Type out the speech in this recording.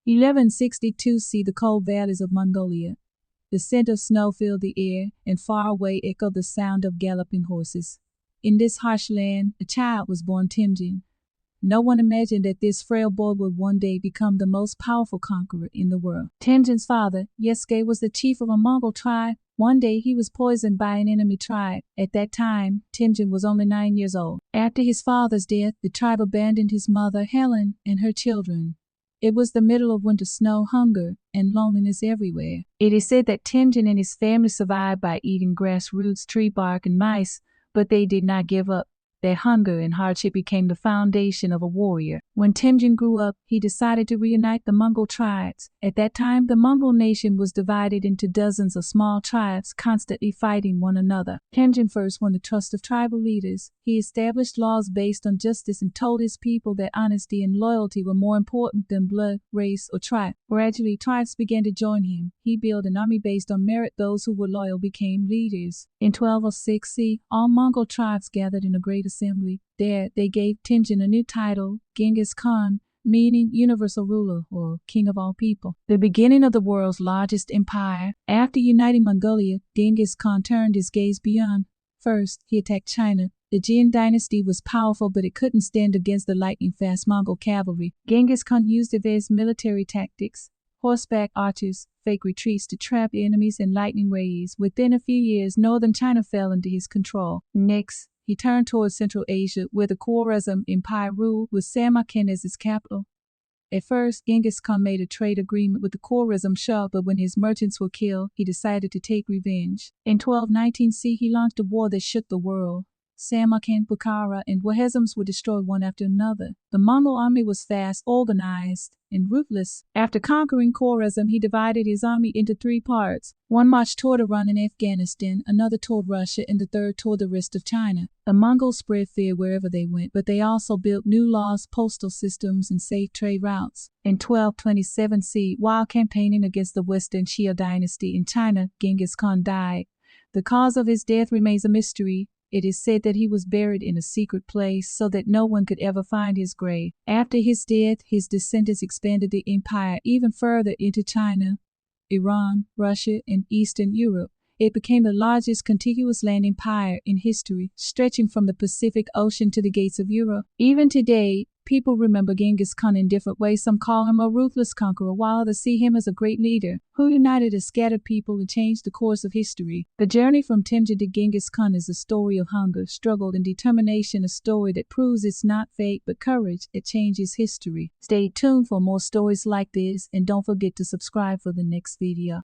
1162 See the cold valleys of Mongolia. The scent of snow filled the air, and far away echoed the sound of galloping horses. In this harsh land, a child was born, Temüjin. No one imagined that this frail boy would one day become the most powerful conqueror in the world. Temüjin's father, Genghis, was the chief of a Mongol tribe. One day he was poisoned by an enemy tribe. At that time, Temüjin was only 9 years old. After his father's death, the tribe abandoned his mother, Helen, and her children. It was the middle of winter, snow, hunger, and loneliness everywhere. It is said that Temüjin and his family survived by eating grass roots, tree bark, and mice, but they did not give up. Their hunger and hardship became the foundation of a warrior. When Temüjin grew up, he decided to reunite the Mongol tribes. At that time, the Mongol nation was divided into dozens of small tribes, constantly fighting one another. Temüjin first won the trust of tribal leaders. He established laws based on justice and told his people that honesty and loyalty were more important than blood, race, or tribe. Gradually, tribes began to join him. He built an army based on merit. Those who were loyal became leaders. In 1206 CE, all Mongol tribes gathered in a great assembly. There, they gave Temüjin a new title, Genghis Khan, meaning universal ruler or king of all people. The beginning of the world's largest empire. After uniting Mongolia, Genghis Khan turned his gaze beyond. First, he attacked China. The Jin dynasty was powerful, but it couldn't stand against the lightning-fast Mongol cavalry. Genghis Khan used advanced military tactics, horseback archers, fake retreats to trap enemies, and lightning rays. Within a few years, northern China fell into his control. Next, he turned towards Central Asia, where the Khwarezm Empire ruled, with Samarkand as its capital. At first, Genghis Khan made a trade agreement with the Khwarezm Shah, but when his merchants were killed, he decided to take revenge. In 1219 CE, he launched a war that shook the world. Samarkand, Bukhara, and Khwarezms were destroyed one after another. The Mongol army was fast, organized, and ruthless. After conquering Khwarezm, he divided his army into 3 parts. One marched toward Iran and Afghanistan, another toward Russia, and the third toward the rest of China. The Mongols spread fear wherever they went, but they also built new laws, postal systems, and safe trade routes. In 1227 CE, while campaigning against the Western Xia dynasty in China, Genghis Khan died. The cause of his death remains a mystery. It is said that he was buried in a secret place so that no one could ever find his grave. After his death, his descendants expanded the empire even further into China, Iran, Russia, and Eastern Europe. It became the largest contiguous land empire in history, stretching from the Pacific Ocean to the gates of Europe. Even today, people remember Genghis Khan in different ways. Some call him a ruthless conqueror, while others see him as a great leader who united a scattered people and changed the course of history. The journey from Temüjin to Genghis Khan is a story of hunger, struggle, and determination, a story that proves it's not fate but courage that changes history. Stay tuned for more stories like this, and don't forget to subscribe for the next video.